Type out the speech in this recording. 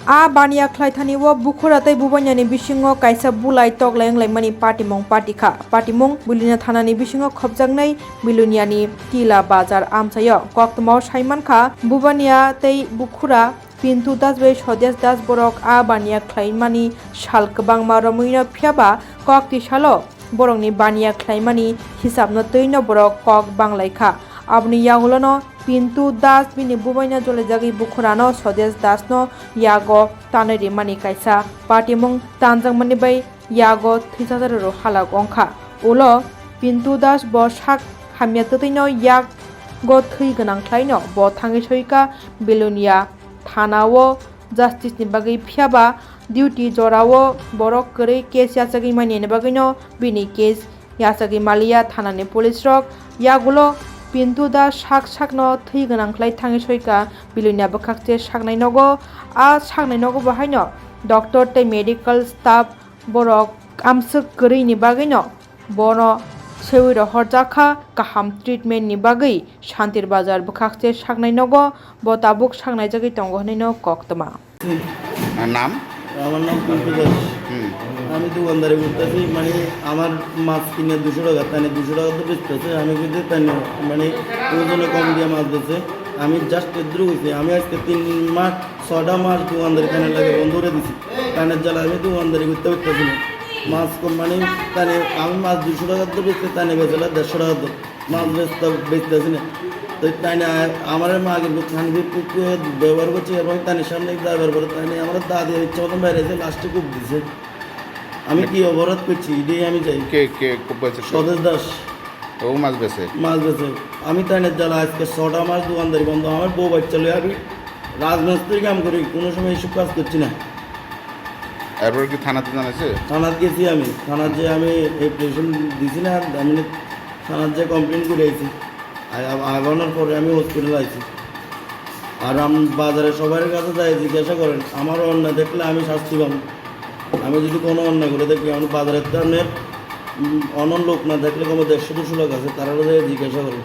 Baniya Khaithanio Kok Bukhura tei bubanyani bisingo kaisa bulai toklayang laimani patimong patimong bulina thanani bisingo khopjaknai biluniani tila bazar amsayo koktamo saimankha bubaniya tei bukhura pintu dasbe sodes das borok baniya khlaimani sal kwbangma romuino phiaba kokti salo borokni baniya khlaimani hisabno teuino borok kok banglaikha abni yagulono pintu das bini bubaina jole jagi bukhurano sodes das no yago tanari mani kaisa patimung tanjak mani bai yago thisajaro halak ongkha ulo pintu das bo sak hamya totino yak go thui ganang khlaino bo thangi soika belunia thanao justice ni bagai phiaba duty jorao borok kore case yasagi mani ne bagino bini case yasagi malia thanani police rok yagulo pintu da sak no thui ganang khlai thangi soika bilunia bkhakche saknai nogo saknai nogo bahaino doctor tei medical staff borok amsuk korei ni bagai no bono sewiro horjakha kaham treatment ni bagai shantir bazar bkhakche saknai nogo bo tabuk saknai jagi tongo hnaino koktoma নাম আমার নাম পিন্টু দাস। আমি দোকানদারি করতেছি, মানে আমার মাছ কিনে 200 টাকা, তাই 200 টাকা তো বেচতেছে। আমি কিন্তু তাই মানে ওজনে কম দিয়ে মাছ বেচে আমি জাস্ট এদ্রু হয়েছি। আমি আজকে 6টা মাস দোকানদারি কানে লাগে বন্ধ করে দিছি। কানের জ্বালা আমি দোকানদারি করতে পারতেছি না। মাছ কম মানে তাই আমি মাছ 200 টাকা তো বেচতে, তাই বেচলে 150 টাকা তো মাছ বেচতেছি না। তো তাই আমার আগে খানবির ব্যবহার করছে এবং তার সামনে ড্রাইভার করে তাই আমার দাদি ইচ্ছা মতন বাইরে লাস্টে খুব দিছে। আমি কি অপরাধ করছি এটাই আমি চাই। কে কে খুব বেঁচে স্বদেশ দাস ও মাছ বেছে আমি তাই জ্বালা আজকে 6টা মাস দোকানদারি বন্ধ। আমার বউ বাচ্চা লয়ে আমি রাজমিস্ত্রি কাম করি, কোনো সময় এইসব কাজ করছি না। এরপর কি থানাতে জানাইছে? থানাত গেছি, আমি থানার যে আমি এপ্লিকেশন দিছি না, আমি থানার যে কমপ্লেন করে আইছি। আগানোর পরে আমি হসপিটাল আইছি। আর আমি বাজারে সবার কাছে যাই জিজ্ঞাসা করেন, আমার অন্যায় দেখলে আমি শাস্তি পাবো। আমি যদি কোনো অন্যায় করে দেখি, আমি বাজারের কারণে অন্য লোক না দেখলে কোনো 150-200 লোক আছে, তারা জিজ্ঞাসা করে।